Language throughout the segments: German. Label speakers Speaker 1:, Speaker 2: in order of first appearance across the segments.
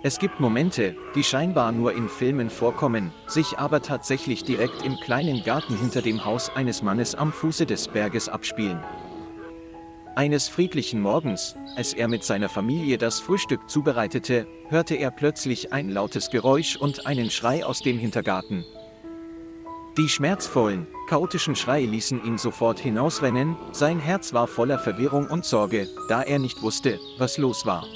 Speaker 1: Es gibt Momente, die scheinbar nur in Filmen vorkommen, sich aber tatsächlich direkt im kleinen Garten hinter dem Haus eines Mannes am Fuße des Berges abspielen. Eines friedlichen Morgens, als er mit seiner Familie das Frühstück zubereitete, hörte er plötzlich ein lautes Geräusch und einen Schrei aus dem Hintergarten. Die schmerzvollen, chaotischen Schreie ließen ihn sofort hinausrennen, sein Herz war voller Verwirrung und Sorge, da er nicht wusste, was los war.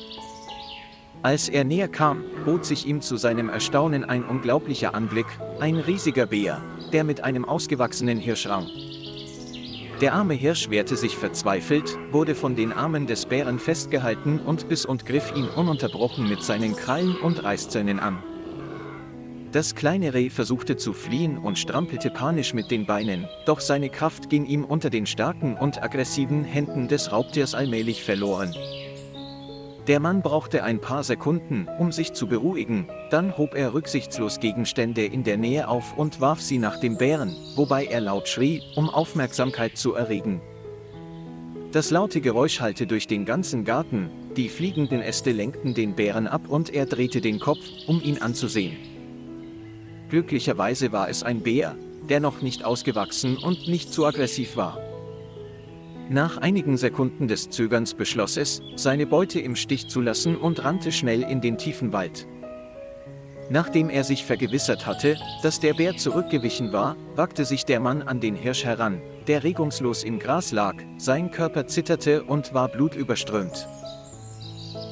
Speaker 1: Als er näher kam, bot sich ihm zu seinem Erstaunen ein unglaublicher Anblick, ein riesiger Bär, der mit einem ausgewachsenen Hirsch rang. Der arme Hirsch wehrte sich verzweifelt, wurde von den Armen des Bären festgehalten und biss und griff ihn ununterbrochen mit seinen Krallen und Reißzähnen an. Das kleine Reh versuchte zu fliehen und strampelte panisch mit den Beinen, doch seine Kraft ging ihm unter den starken und aggressiven Händen des Raubtiers allmählich verloren. Der Mann brauchte ein paar Sekunden, um sich zu beruhigen, dann hob er rücksichtslos Gegenstände in der Nähe auf und warf sie nach dem Bären, wobei er laut schrie, um Aufmerksamkeit zu erregen. Das laute Geräusch hallte durch den ganzen Garten, die fliegenden Äste lenkten den Bären ab und er drehte den Kopf, um ihn anzusehen. Glücklicherweise war es ein Bär, der noch nicht ausgewachsen und nicht zu aggressiv war. Nach einigen Sekunden des Zögerns beschloss es, seine Beute im Stich zu lassen und rannte schnell in den tiefen Wald. Nachdem er sich vergewissert hatte, dass der Bär zurückgewichen war, wagte sich der Mann an den Hirsch heran, der regungslos im Gras lag, sein Körper zitterte und war blutüberströmt.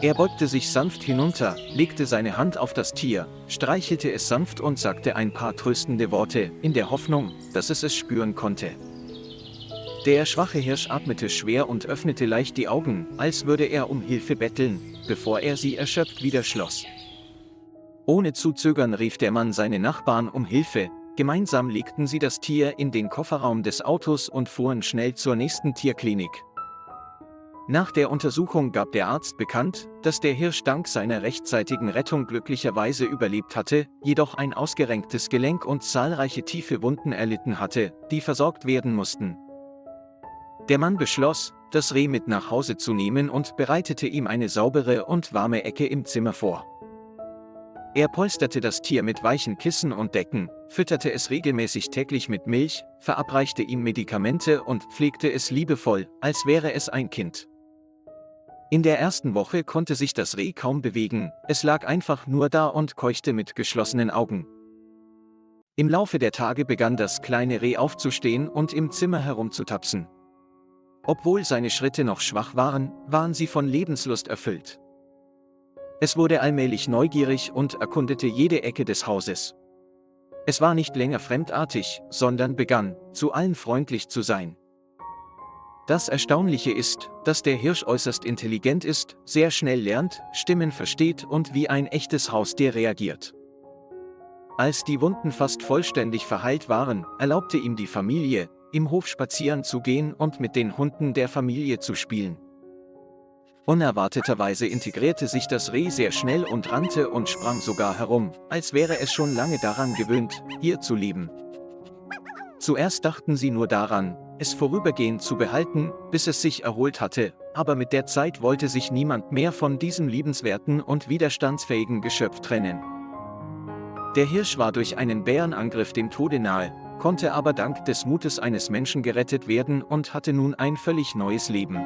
Speaker 1: Er beugte sich sanft hinunter, legte seine Hand auf das Tier, streichelte es sanft und sagte ein paar tröstende Worte, in der Hoffnung, dass es spüren konnte. Der schwache Hirsch atmete schwer und öffnete leicht die Augen, als würde er um Hilfe betteln, bevor er sie erschöpft wieder schloss. Ohne zu zögern rief der Mann seine Nachbarn um Hilfe, gemeinsam legten sie das Tier in den Kofferraum des Autos und fuhren schnell zur nächsten Tierklinik. Nach der Untersuchung gab der Arzt bekannt, dass der Hirsch dank seiner rechtzeitigen Rettung glücklicherweise überlebt hatte, jedoch ein ausgerenktes Gelenk und zahlreiche tiefe Wunden erlitten hatte, die versorgt werden mussten. Der Mann beschloss, das Reh mit nach Hause zu nehmen und bereitete ihm eine saubere und warme Ecke im Zimmer vor. Er polsterte das Tier mit weichen Kissen und Decken, fütterte es regelmäßig täglich mit Milch, verabreichte ihm Medikamente und pflegte es liebevoll, als wäre es ein Kind. In der ersten Woche konnte sich das Reh kaum bewegen, es lag einfach nur da und keuchte mit geschlossenen Augen. Im Laufe der Tage begann das kleine Reh aufzustehen und im Zimmer herumzutapsen. Obwohl seine Schritte noch schwach waren, waren sie von Lebenslust erfüllt. Es wurde allmählich neugierig und erkundete jede Ecke des Hauses. Es war nicht länger fremdartig, sondern begann, zu allen freundlich zu sein. Das Erstaunliche ist, dass der Hirsch äußerst intelligent ist, sehr schnell lernt, Stimmen versteht und wie ein echtes Haustier reagiert. Als die Wunden fast vollständig verheilt waren, erlaubte ihm die Familie, im Hof spazieren zu gehen und mit den Hunden der Familie zu spielen. Unerwarteterweise integrierte sich das Reh sehr schnell und rannte und sprang sogar herum, als wäre es schon lange daran gewöhnt, hier zu leben. Zuerst dachten sie nur daran, es vorübergehend zu behalten, bis es sich erholt hatte, aber mit der Zeit wollte sich niemand mehr von diesem liebenswerten und widerstandsfähigen Geschöpf trennen. Der Hirsch war durch einen Bärenangriff dem Tode nahe, konnte aber dank des Mutes eines Menschen gerettet werden und hatte nun ein völlig neues Leben.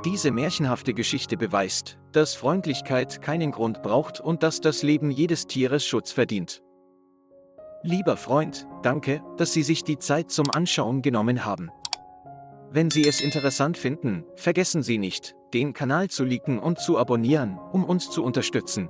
Speaker 1: Diese märchenhafte Geschichte beweist, dass Freundlichkeit keinen Grund braucht und dass das Leben jedes Tieres Schutz verdient. Lieber Freund, danke, dass Sie sich die Zeit zum Anschauen genommen haben. Wenn Sie es interessant finden, vergessen Sie nicht, den Kanal zu liken und zu abonnieren, um uns zu unterstützen.